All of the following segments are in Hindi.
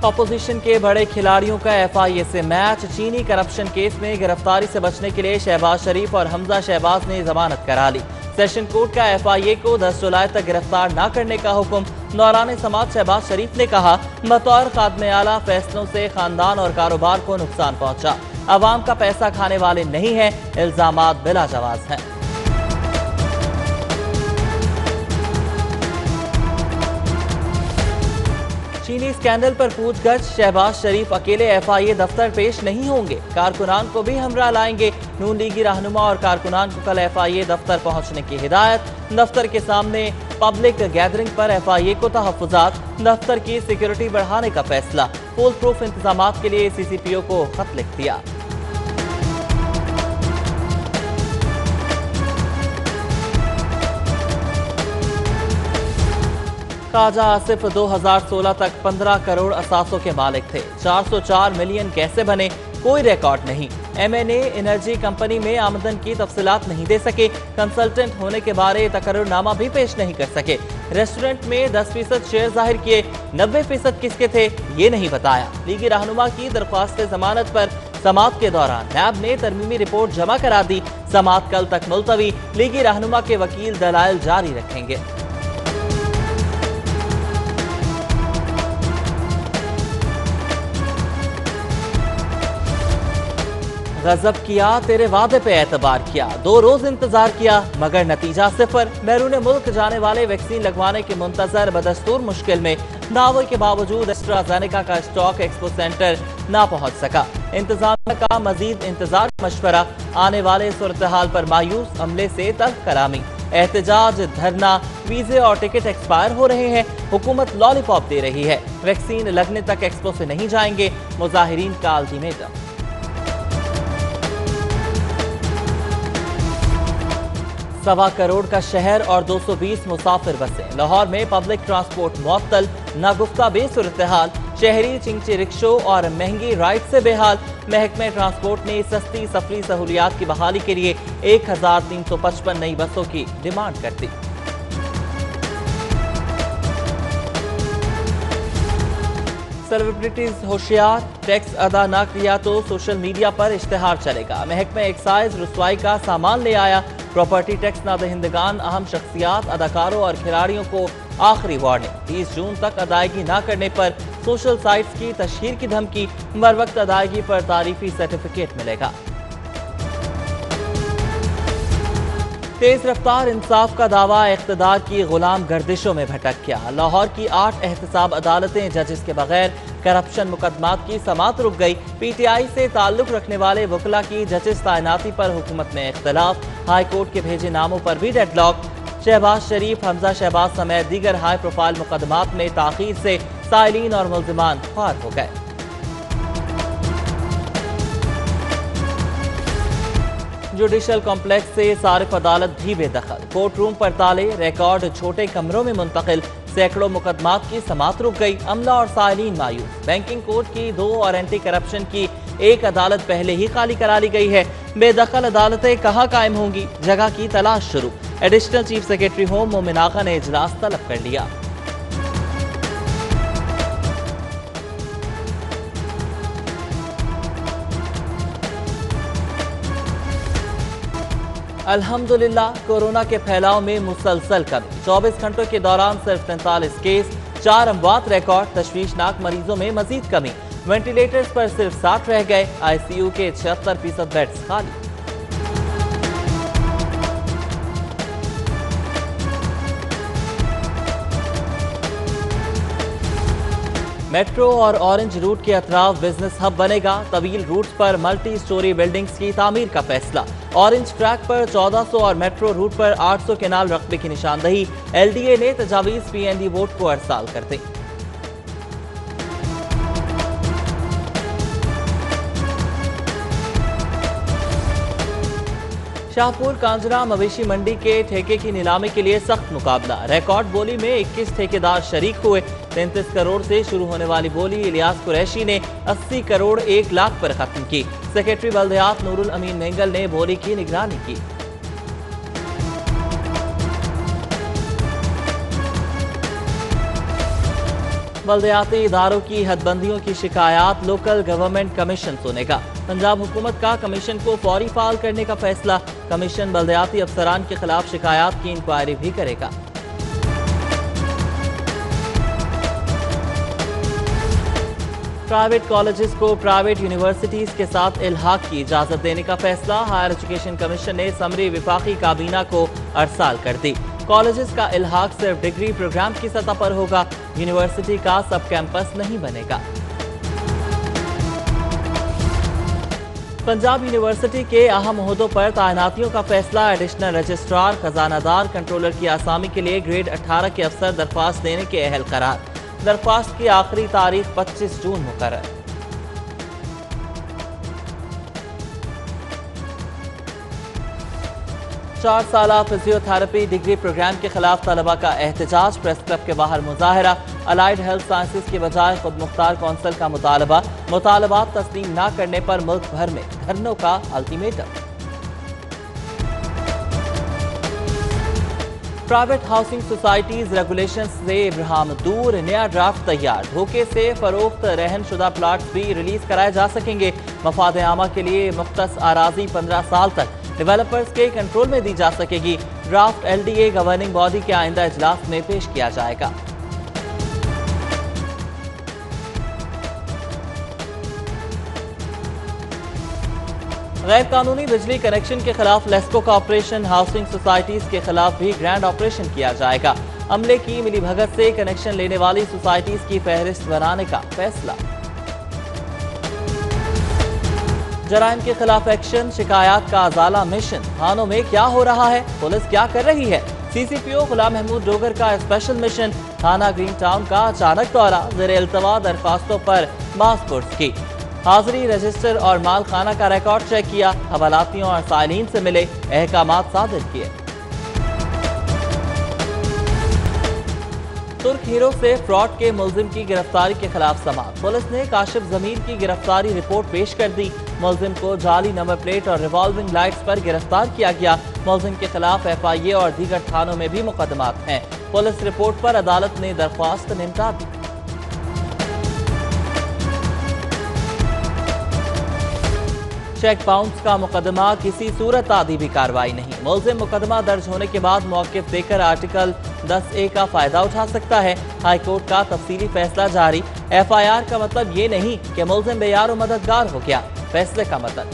अपोजिशन के बड़े खिलाड़ियों का एफआईए से मैच। चीनी करप्शन केस में गिरफ्तारी से बचने के लिए शहबाज शरीफ और हमजा शहबाज ने जमानत करा ली। सेशन कोर्ट का एफआईए को 10 जुलाई तक गिरफ्तार न करने का हुक्म। नौरान समात शहबाज शरीफ ने कहा, बतौर खादमे आला फैसलों से खानदान और कारोबार को नुकसान पहुंचा। अवाम का पैसा खाने वाले नहीं हैं, इल्जामात बिला जवाज हैं। चीनी स्कैंडल पर पूछगछ। शहबाज शरीफ अकेले एफआईए दफ्तर पेश नहीं होंगे, कारकुनान को भी हमरा लाएंगे। नून लीगी रहनुमा और कारकुनान को कल एफआईए दफ्तर पहुंचने की हिदायत। दफ्तर के सामने पब्लिक गैदरिंग पर एफआईए को तहफ्फुजात। दफ्तर की सिक्योरिटी बढ़ाने का फैसला। फुल प्रूफ इंतजाम के लिए सीसीपीओ को खत लिख दिया। ख्वाजा आसिफ 2016 तक 15 करोड़ असासों के मालिक थे। 404 मिलियन कैसे बने, कोई रिकॉर्ड नहीं। एमएनए एनर्जी कंपनी में आमदन की तफसीलात नहीं दे सके। कंसल्टेंट होने के बारे तकर्रुरनामा भी पेश नहीं कर सके। रेस्टोरेंट में 10% शेयर जाहिर किए, 90% किसके थे ये नहीं बताया। लीगी रहनुमा की दरख्वास्त जमानत पर समात के दौरान नैब ने तरमीमी रिपोर्ट जमा करा दी। समात कल तक मुलतवी। लीगी रहनुमा के वकील दलाइल जारी रखेंगे। गजब किया, तेरे वादे पे एतबार किया। 2 रोज इंतजार किया मगर नतीजा सिफर। बैरून मुल्क जाने वाले वैक्सीन लगवाने के मुंतजर बदस्तूर मुश्किल में। दावे के बावजूद एस्ट्राजेनेका का स्टॉक एक्सपो सेंटर ना पहुंच सका। इंतजामिया का मजीद इंतजार मशवरा। आने वाले सूरत हाल पर मायूस, अमले से तल्ख कलामी। एहतजाज, धरना, वीजे और टिकट एक्सपायर हो रहे हैं। हुकूमत लॉलीपॉप दे रही है। वैक्सीन लगने तक एक्सपो से नहीं जाएंगे, मुजाहिरीन का अल्टीमेटम। 1.25 करोड़ का शहर और 220 मुसाफिर बसें। लाहौर में पब्लिक ट्रांसपोर्ट मुअत्तल। नागुफ्ता बे सूरत हाल। शहरी चिंची रिक्शों और महंगी राइड से बेहाल। महकमे ट्रांसपोर्ट ने सस्ती सफरी सहूलियात की बहाली के लिए 1355 नई बसों की डिमांड कर दी। सेलिब्रिटीज होशियार, टैक्स अदा न किया तो सोशल मीडिया पर इश्तिहार चलेगा। महकमा एक्साइज रुसवाई का सामान ले आया। प्रॉपर्टी टैक्स नादहिंदगान, अहम शख्सियात, अदाकारों और खिलाड़ियों को आखिरी वार्निंग। 30 जून तक अदायगी न करने पर सोशल साइट्स की तशहीर की धमकी। बरवक्त अदायगी पर तारीफी सर्टिफिकेट मिलेगा। तेज रफ्तार इंसाफ का दावा इख्तिदार की गुलाम गर्दिशों में भटक गया। लाहौर की 8 एहतसाब अदालतें जजेस के बगैर करप्शन मुकदमात की समात रुक गई। पीटीआई से ताल्लुक रखने वाले वकला की जजेस तैनाती पर हुकूमत में इख्तलाफ। हाई कोर्ट के भेजे नामों पर भी डेडलॉक। शहबाज शरीफ, हमजा शहबाज समेत दीगर हाई प्रोफाइल मुकदमात में ताखीर से साइलीन और मुल्जिमान ख्वार हो गए। जुडिशल कॉम्प्लेक्स से सारिफ अदालत भी बेदखल। कोर्ट रूम पर ताले, रिकॉर्ड छोटे कमरों में मुंतकिल। सैकड़ों मुकदमात की समात रुक गई। अमला और साइलीन मायूस। बैंकिंग कोर्ट की 2 और एंटी करप्शन की 1 अदालत पहले ही खाली करा ली गई है। बेदखल अदालतें कहां कायम होंगी, जगह की तलाश शुरू। एडिशनल चीफ सेक्रेटरी होम मोमिन आगा ने इजलास तलब कर लिया। अल्हम्दुलिल्लाह, कोरोना के फैलाव में मुसलसल कमी। 24 घंटों के दौरान सिर्फ 43 केस, 4 अमवात रिकॉर्ड। तशवीशनाक मरीजों में मजीद कमी। वेंटिलेटर्स पर सिर्फ 60 रह गए। आईसीयू के 76% बेड्स खाली। मेट्रो और ऑरेंज रूट के अतराफ बिजनेस हब बनेगा। तवील रूट पर मल्टी स्टोरी बिल्डिंग्स की तामीर का फैसला। ऑरेंज ट्रैक पर 1400 और मेट्रो रूट पर 800 केनाल रकबे की निशानदही। एलडीए ने तजावीज पीएनडी वोट को अरसाल कर दी। शाहपुर कांजरा मवेशी मंडी के ठेके की नीलामी के लिए सख्त मुकाबला। रिकॉर्ड बोली में 21 ठेकेदार शरीक हुए। 33 करोड़ से शुरू होने वाली बोली इलियास कुरैशी ने 80 करोड़ 1 लाख पर खत्म की। सेक्रेटरी बल्दियात नूरुल अमीन मेंगल ने बोली की निगरानी की। बल्दियाती इदारों की हदबंदियों की शिकायत लोकल गवर्नमेंट कमीशन सुनेगा। पंजाब हुकूमत का कमीशन को फौरी फाल करने का फैसला। कमीशन बल्दियाती अफसरान के खिलाफ शिकायत की इंक्वायरी भी करेगा। प्राइवेट कॉलेजेस को प्राइवेट यूनिवर्सिटीज के साथ इल्हाक की इजाजत देने का फैसला। हायर एजुकेशन कमीशन ने समरी विफाकी काबीना को अरसाल कर दी। कॉलेजेस का इल्हाक सिर्फ डिग्री प्रोग्राम की सतह पर होगा। यूनिवर्सिटी का सब कैंपस नहीं बनेगा। पंजाब यूनिवर्सिटी के अहम ओहदों पर तैनातियों का फैसला। एडिशनल रजिस्ट्रार, खजानादार, कंट्रोलर की आसामी के लिए ग्रेड 18 के अफसर दरख्वास्त देने के अहल करार। दरख्वास्त की आखिरी तारीख 25 जून मुकर्रर। चार साला फिजियोथेरेपी डिग्री प्रोग्राम के खिलाफ तलबा का एहतजाज। प्रेस क्लब के बाहर मुजाहरा। अलाइड हेल्थ साइंसेज के बजाय खुद मुख्तार कौंसिल का मुतालबा। मुतालबात तस्लीम न करने पर मुल्क भर में धरनों का ultimatum. Private housing societies regulation से इब्राहिम दूर। नया ड्राफ्ट तैयार। धोखे से फरोख्त रहन शुदा प्लाट्स भी रिलीज कराए जा सकेंगे। मफाद आमा के लिए मुख्तस आराजी 15 साल तक डेवलपर्स के कंट्रोल में दी जा सकेगी। ड्राफ्ट LDA गवर्निंग बॉडी के आइंदा इजलास में पेश किया जाएगा। गैर कानूनी बिजली कनेक्शन के खिलाफ लेस्को का ऑपरेशन। हाउसिंग सोसाइटीज के खिलाफ भी ग्रैंड ऑपरेशन किया जाएगा। अमले की मिलीभगत से कनेक्शन लेने वाली सोसाइटीज की फहरिस्त बनाने का फैसला। जराइम के खिलाफ एक्शन, शिकायत का अजाला मिशन। थानों में क्या हो रहा है, पुलिस क्या कर रही है। CCPO गुलाम महमूद डोगर का स्पेशल मिशन। थाना ग्रीन टाउन का अचानक दौरा। ज़ेरे इल्तवा दरखास्तों पर पासपोर्ट की हाजिरी, रजिस्टर और माल खाना का रिकॉर्ड चेक किया। हवालातियों और साइलिन से मिले, अहकामात सादिर किए। तुर्क हीरो से फ्रॉड के मुलजिम की गिरफ्तारी के खिलाफ समाअत। पुलिस ने काशिफ जमीर की गिरफ्तारी रिपोर्ट पेश कर दी। मुलजिम को जाली नंबर प्लेट और रिवॉल्विंग लाइट्स पर गिरफ्तार किया गया। मुलजिम के खिलाफ FIA और दीगर थानों में भी मुकदमात हैं। पुलिस रिपोर्ट पर अदालत ने दरख्वास्त निपटा दी। चेक बाउंस का मुकदमा, किसी सूरत आदि कार्रवाई नहीं। मुलजिम मुकदमा दर्ज होने के बाद मौक़िफ़ देकर आर्टिकल 10A का फायदा उठा सकता है। हाईकोर्ट का तफसीली फैसला जारी। FIR का मतलब ये नहीं कि मुलजिम बेयार और मददगार हो गया। फैसले का मतलब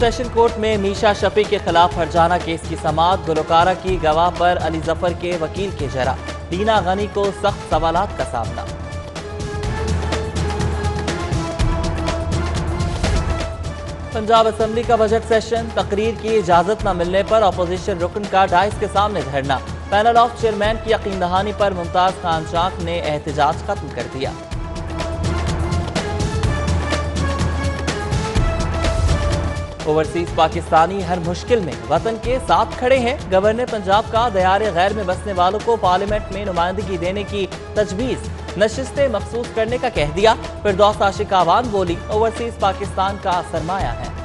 सेशन कोर्ट में मीशा शफी के खिलाफ हरजाना केस की समाअत। गुलकारा की गवाह पर अली जफर के वकील के जरा। दीना गनी को सख्त सवालात का सामना। पंजाब असेंबली का बजट सेशन। तकरीर की इजाजत न मिलने पर अपोजिशन रुकन का डाइस के सामने धरना। पैनल ऑफ चेयरमैन की यकीन दहानी पर मुमताज खान चाक ने एहतजाज खत्म कर दिया। ओवरसीज पाकिस्तानी हर मुश्किल में वतन के साथ खड़े हैं। गवर्नर पंजाब का दयारे गैर में बसने वालों को पार्लियामेंट में नुमाइंदगी देने की तजवीज़। नशिस्तें मखसूस करने का कह दिया। फिरदौस आशिक आवान बोली, ओवरसीज पाकिस्तान का सरमाया है।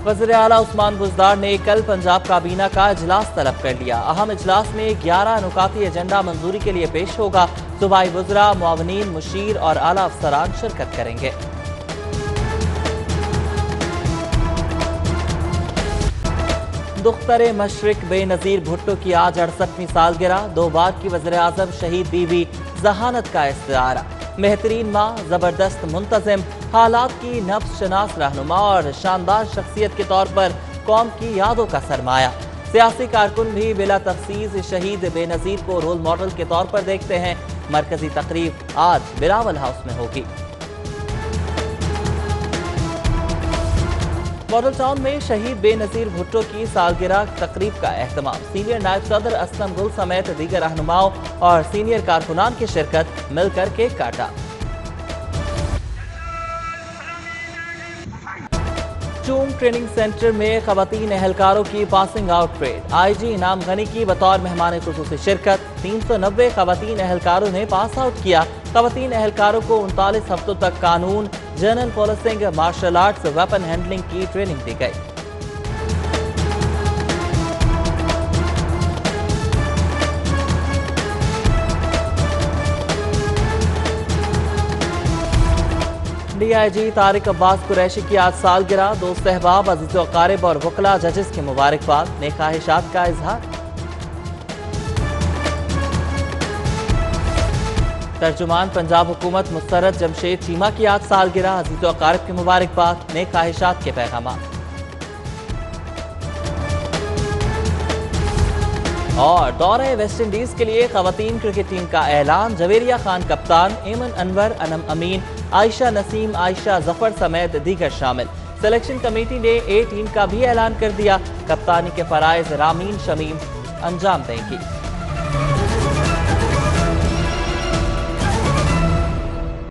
वज़ीर आला उस्मान बुज़दार ने कल पंजाब काबीना का इजलास तलब कर लिया। अहम इजलास में 11 नुकाती एजेंडा मंजूरी के लिए पेश होगा। सूबाई वज़रा, मुआवनीन, मुशीर और आला अफसरान शिरकत करेंगे। दुख्तर मशरिक बेनज़ीर भुट्टो की आज 68वीं सालगिरह। 2 बार की वज़ीर आज़म शहीद बीवी जहानत का इस्तिआरा। बेहतरीन माँ, ज़बरदस्त मुंतज़िम, हालात की नफ्स शनास रहनुमा और शानदार शख्सियत के तौर पर कौम की यादों का सरमाया। सियासी कारकुन भी बिला तफसीस शहीद बेनज़ीर को रोल मॉडल के तौर पर देखते हैं। मरकजी तकरीब आज बिलावल हाउस में होगी। मॉडल टाउन में शहीद बेनज़ीर भुट्टो की सालगिरह तकरीब का एहतमाम। सीनियर नायब सदर असलम गुल समेत दीगर रहनुमाओं और सीनियर कारकुनान की शिरकत। मिलकर केक काटा। मखजूम ट्रेनिंग सेंटर में खवातीन एहलकारों की पासिंग आउट परेड। IG इनाम गनी की बतौर मेहमान खुसूसी शिरकत। 390 खवातीन एहलकारों ने पास आउट किया। खवातीन एहलकारों को 39 हफ्तों तक कानून, general policing, martial arts, weapon handling की ट्रेनिंग दी गई। DIG तारिक अब्बास कुरैशी की आज सालगिरह। दोस्त अहबाब, अजीज व अकारिब और वकला जजेस की मुबारकबाद, नेक ख्वाहिशात का इजहार। तर्जुमान पंजाब हुकूमत मुस्तरद जमशेद चीमा की आज सालगिरह। अजीज व अकारिब की मुबारकबाद, नेक ख्वाहिशात के पैगाम। और दौरे वेस्ट इंडीज के लिए खवातीन क्रिकेट टीम का ऐलान। जवेरिया खान कप्तान, एमन अनवर, अनम अमीन, आयशा नसीम, आयशा जफर समेत दीगर शामिल। सिलेक्शन कमेटी ने A टीम का भी ऐलान कर दिया। कप्तानी के फराइज रामीन शमीम अंजाम देंगी।